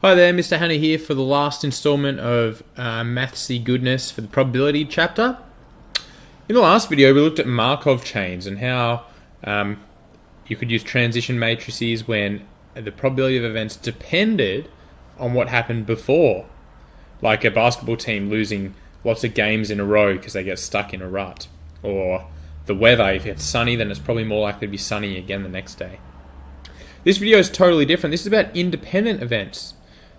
Hi there, Mr. Hanna here for the last instalment of Mathsy Goodness for the probability chapter. In the last video, we looked at Markov chains and how you could use transition matrices when the probability of events depended on what happened before, like a basketball team losing lots of games in a row because they get stuck in a rut, or the weather. If it's sunny, then it's probably more likely to be sunny again the next day. This video is totally different. This is about independent events.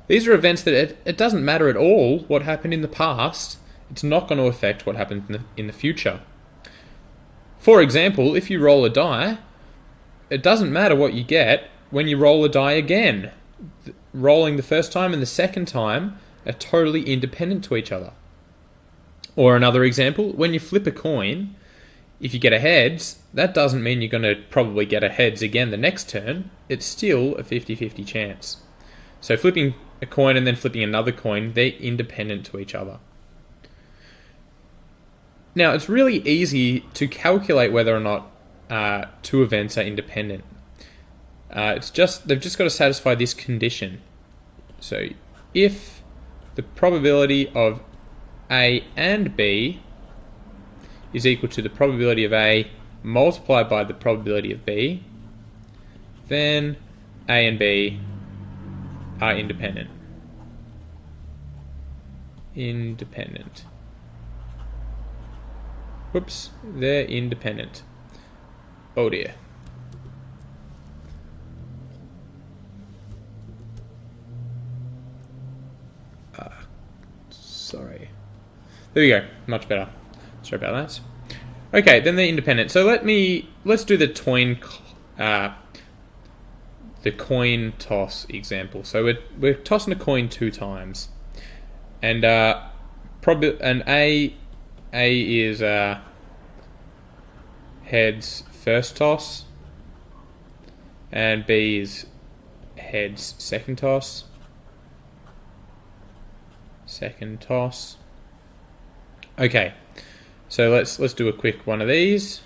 These are events that it doesn't matter at all what happened in the past. It's not going to affect what happened in the future. For example, if you roll a die, it doesn't matter what you get when you roll a die again. Rolling the first time and the second time are totally independent to each other. Or another example, when you flip a coin, if you get a heads, that doesn't mean you're going to probably get a heads again the next turn. It's still a 50-50 chance. So flipping a coin and then flipping another coin, they're independent to each other. Now, it's really easy to calculate whether or not two events are independent. They've just got to satisfy this condition. So if the probability of A and B is equal to the probability of A multiplied by the probability of B, then A and B are independent. Whoops, they're independent. Oh dear. Sorry. There we go, much better. Sorry about that. Okay, then they're independent. So let's do the coin toss example. So we're tossing a coin 2 times, and A is heads first toss, and B is heads second toss. Okay, so let's do a quick one of these.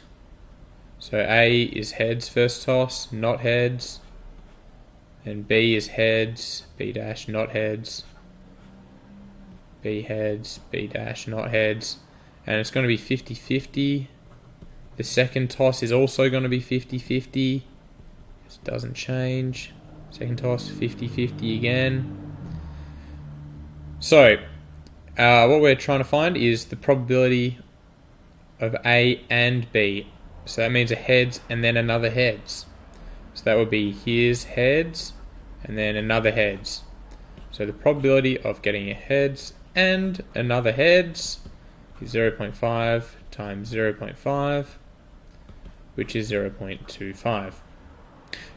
So A is heads first toss, not heads. And B is heads, B dash, not heads. B heads, B dash, not heads. And it's going to be 50-50. The second toss is also going to be 50-50. This doesn't change. Second toss, 50-50 again. So, what we're trying to find is the probability of A and B. So that means a heads and then another heads. So that would be here's heads and then another heads. So the probability of getting a heads and another heads is 0.5 times 0.5, which is 0.25.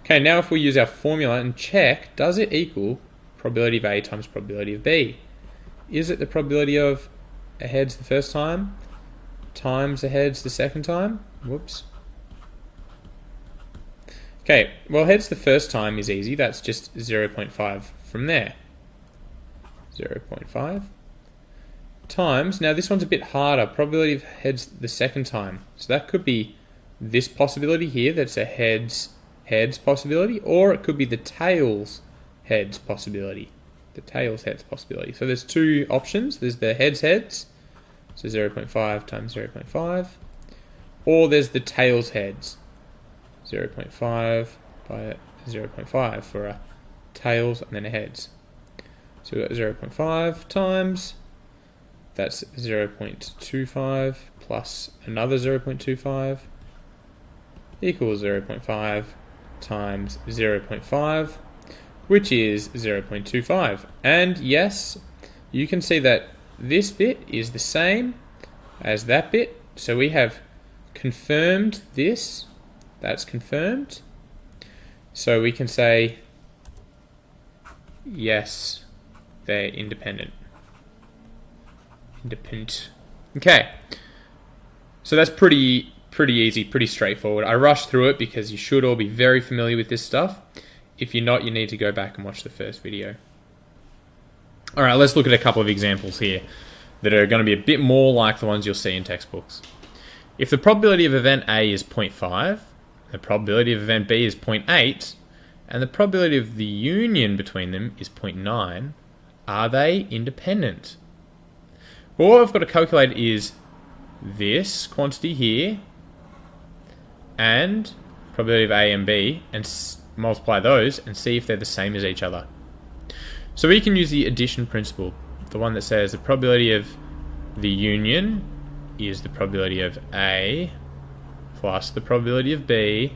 Okay, now if we use our formula and check, does it equal probability of A times probability of B? Is it the probability of a heads the first time times a heads the second time? Whoops. Okay, well, heads the first time is easy. That's just 0.5 from there. 0.5 times, now this one's a bit harder, probability of heads the second time. So that could be this possibility here, that's a heads possibility, or it could be the tails heads possibility. The tails heads possibility. So there's 2 options. There's the heads, so 0.5 times 0.5, or there's the tails heads. 0.5 by 0.5 for a tails and then a heads. So we've got 0.5 times, that's 0.25 plus another 0.25 equals 0.5 times 0.5, which is 0.25. And yes, you can see that this bit is the same as that bit. So we have confirmed this. That's confirmed. So we can say, yes, they're independent. Okay. So that's pretty easy, pretty straightforward. I rushed through it because you should all be very familiar with this stuff. If you're not, you need to go back and watch the first video. All right, let's look at a couple of examples here that are going to be a bit more like the ones you'll see in textbooks. If the probability of event A is 0.5, the probability of event B is 0.8, and the probability of the union between them is 0.9, are they independent? Well, what I've got to calculate is this quantity here and probability of A and B, and multiply those and see if they're the same as each other. So we can use the addition principle, the one that says the probability of the union is the probability of A plus the probability of B,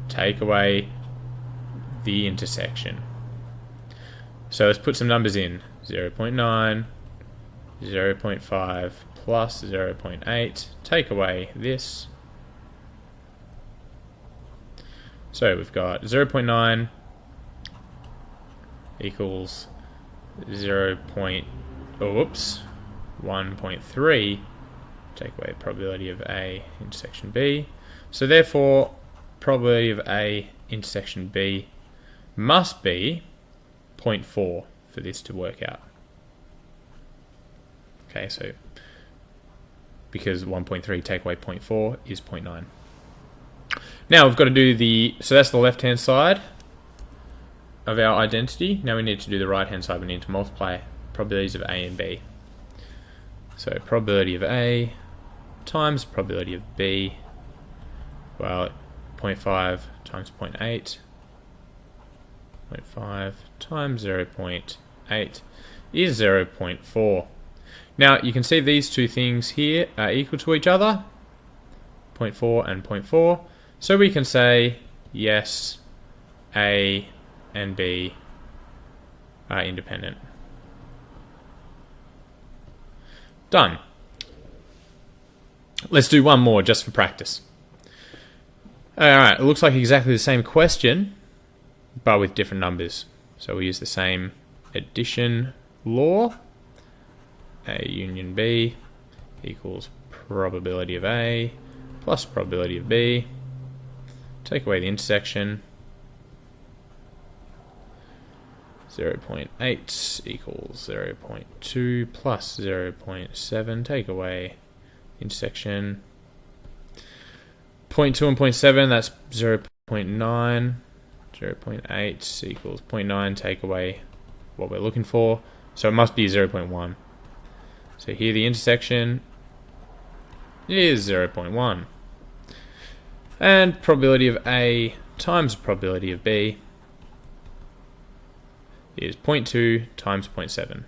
take away the intersection. So let's put some numbers in. 0.9, 0.5 plus 0.8, take away this. So we've got 0.9 equals 1.3, take away probability of A intersection B. So therefore, probability of A intersection B must be 0.4 for this to work out. Okay, so because 1.3 take away 0.4 is 0.9. Now we've got to do so that's the left-hand side of our identity. Now we need to do the right-hand side. We need to multiply probabilities of A and B. So probability of A times probability of B, well, 0.5 times 0.8, 0.5 times 0.8 is 0.4. Now you can see these two things here are equal to each other, 0.4 and 0.4. So we can say, yes, A and B are independent. Done. Let's do one more just for practice. Alright, it looks like exactly the same question, but with different numbers. So we use the same addition law. A union B equals probability of A plus probability of B. Take away the intersection. 0.8 equals 0.2 plus 0.7. Take away intersection. 0.2 and 0.7, that's 0.9. 0.8 equals 0.9. Take away what we're looking for. So it must be 0.1. So here the intersection is 0.1. And probability of A times probability of B is 0.2 times 0.7.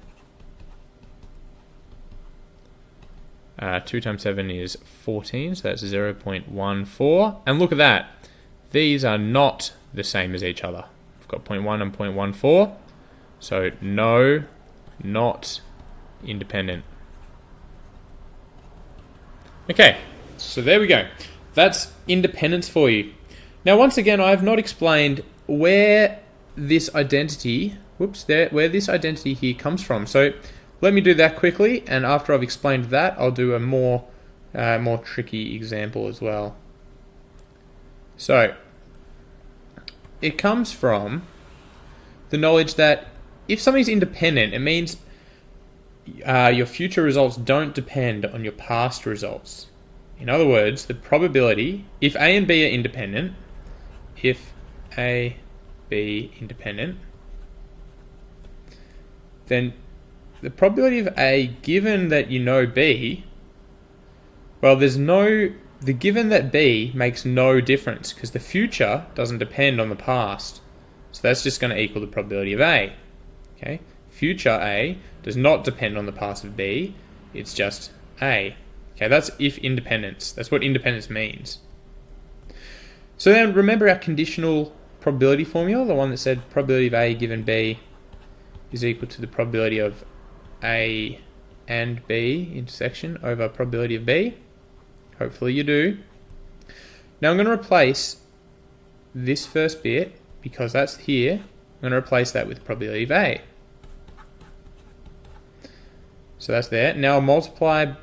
2 times 7 is 14, so that's 0.14. And look at that. These are not the same as each other. We've got 0.1 and 0.14. So no, not independent. Okay, so there we go. That's independence for you. Now, once again, I have not explained where this identity, where this identity here comes from. So let me do that quickly, and after I've explained that, I'll do a more tricky example as well. So it comes from the knowledge that if something's independent, it means your future results don't depend on your past results. In other words, the probability, if A and B are independent, then the probability of A given that you know B, well, the given that B makes no difference because the future doesn't depend on the past. So that's just going to equal the probability of A. Okay? Future A does not depend on the past of B, it's just A. Okay, that's if independence. That's what independence means. So then remember our conditional probability formula, the one that said probability of A given B is equal to the probability of A and B intersection over probability of B. Hopefully you do. Now I'm going to replace this first bit, because that's here, I'm going to replace that with probability of A. So that's there. Now I'll multiply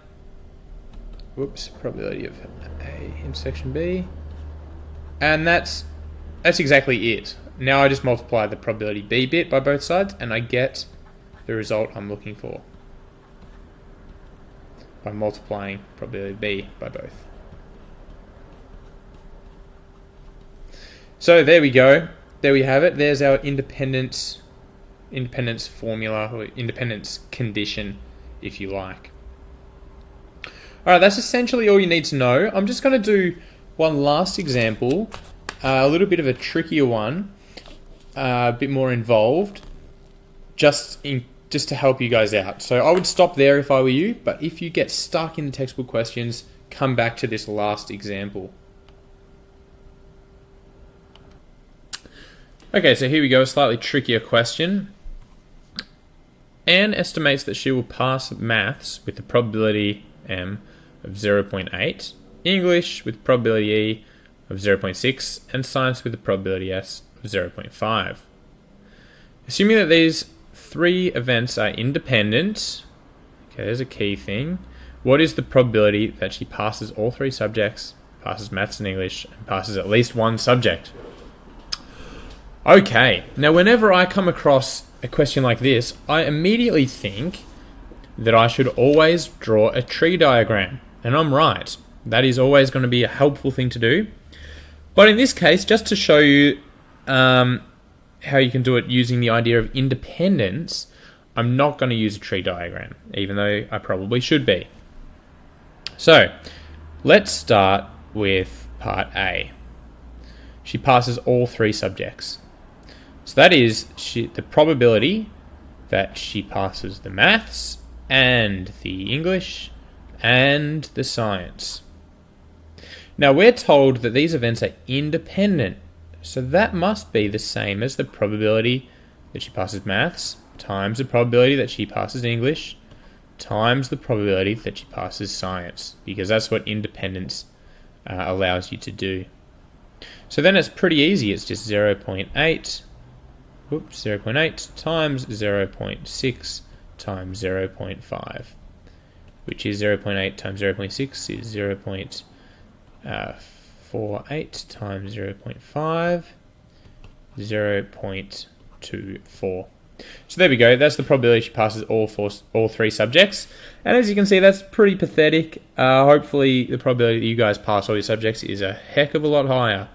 probability of A intersection B. And that's exactly it. Now I just multiply the probability B bit by both sides and I get the result I'm looking for by multiplying probability B by both. So there we go. There we have it. There's our independence formula, or independence condition, if you like. Alright, that's essentially all you need to know. I'm just going to do one last example, a little bit of a trickier one, a bit more involved, just to help you guys out. So I would stop there if I were you, but if you get stuck in the textbook questions, come back to this last example. Okay, so here we go, a slightly trickier question. Anne estimates that she will pass maths with the probability M of 0.8, English with probability E of 0.6, and science with the probability S of 0.5. Assuming that these three events are independent, okay, there's a key thing, what is the probability that she passes all three subjects, passes maths and English, and passes at least one subject? Okay, now whenever I come across a question like this, I immediately think that I should always draw a tree diagram. And I'm right. That is always going to be a helpful thing to do. But in this case, just to show you how you can do it using the idea of independence, I'm not going to use a tree diagram, even though I probably should be. So, let's start with part A. She passes all three subjects. So that is the probability that she passes the maths and the English and the science. Now we're told that these events are independent, so that must be the same as the probability that she passes maths times the probability that she passes English times the probability that she passes science, because that's what independence allows you to do. So then it's pretty easy. It's just 0.8 times 0.6 times 0.5, which is 0.8 times 0.6 is 0.48 times 0.5, 0.24. So there we go. That's the probability she passes all three subjects. And as you can see, that's pretty pathetic. Hopefully the probability that you guys pass all your subjects is a heck of a lot higher.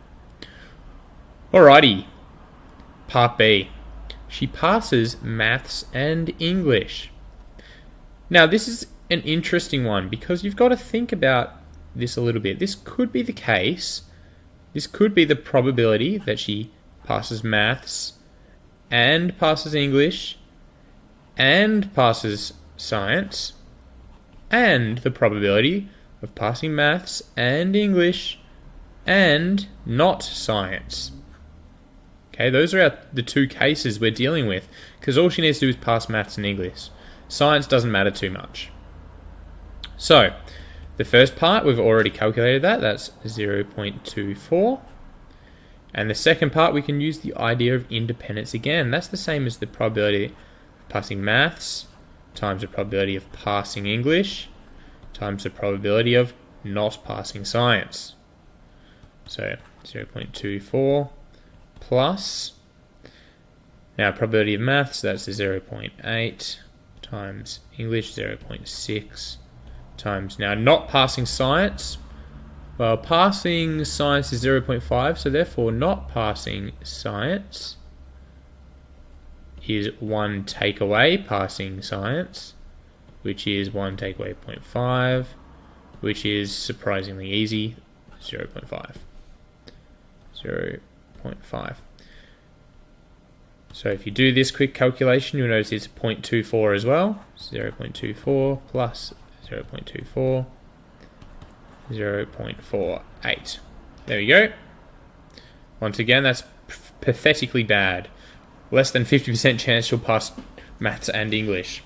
Alrighty. Part B. She passes maths and English. Now this is an interesting one because you've got to think about this a little bit. This could be the case. This could be the probability that she passes maths and passes English and passes science, and the probability of passing maths and English and not science. Okay, those are the two cases we're dealing with, because all she needs to do is pass maths and English. Science doesn't matter too much. So, the first part, we've already calculated that's 0.24. And the second part, we can use the idea of independence again. That's the same as the probability of passing maths times the probability of passing English times the probability of not passing science. So, 0.24 plus, now probability of maths, that's the 0.8 times English, 0.6 times, now not passing science, well, passing science is 0.5, so therefore not passing science is 1 take away passing science, which is 1 take away 0.5, which is surprisingly easy, 0.5. 0.5. So if you do this quick calculation, you'll notice it's 0.24 as well. 0.24 plus 0.24, 0.48. There we go. Once again, that's pathetically bad. Less than 50% chance she'll pass maths and English.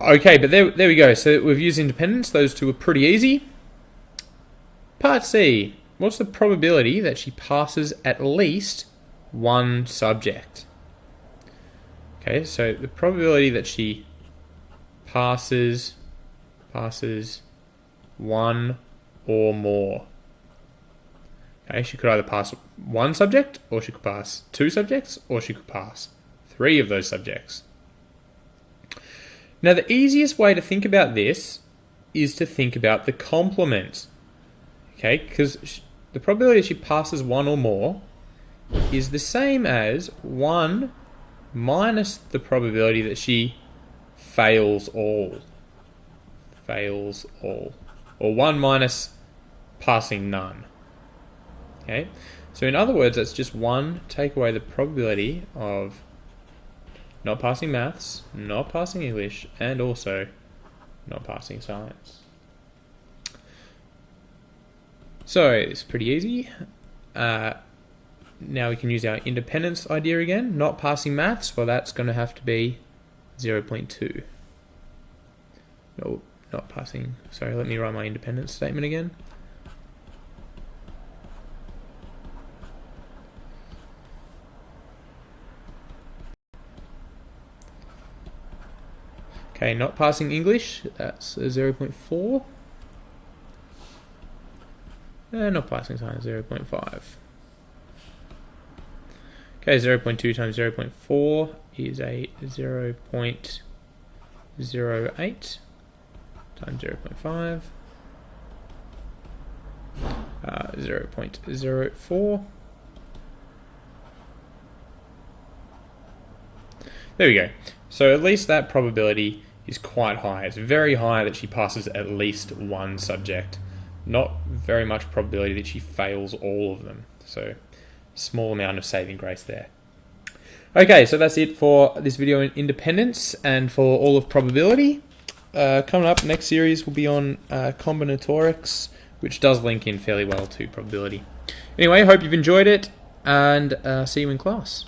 Okay, but there we go. So we've used independence. Those two are pretty easy. Part C. What's the probability that she passes at least one subject? Okay, so the probability that she passes one or more. Okay, she could either pass one subject, or she could pass two subjects, or she could pass three of those subjects. Now, the easiest way to think about this is to think about the complement. Okay, because the probability that she passes one or more is the same as 1 minus the probability that she fails all. Fails all. Or 1 minus passing none. Okay? So in other words, that's just 1 take away the probability of not passing maths, not passing English, and also not passing science. So it's pretty easy. Now we can use our independence idea again. Not passing maths, well, that's going to have to be 0.2. No, not passing. Sorry, let me write my independence statement again. Okay, not passing English, that's 0.4. And not passing science, 0.5. Okay, 0.2 times 0.4 is a 0.08 times 0.5. 0.04. There we go. So at least that probability is quite high. It's very high that she passes at least one subject. Not very much probability that she fails all of them. So small amount of saving grace there. Okay, so that's it for this video on independence and for all of probability. Coming up, next series will be on combinatorics, which does link in fairly well to probability. Anyway, hope you've enjoyed it, and see you in class.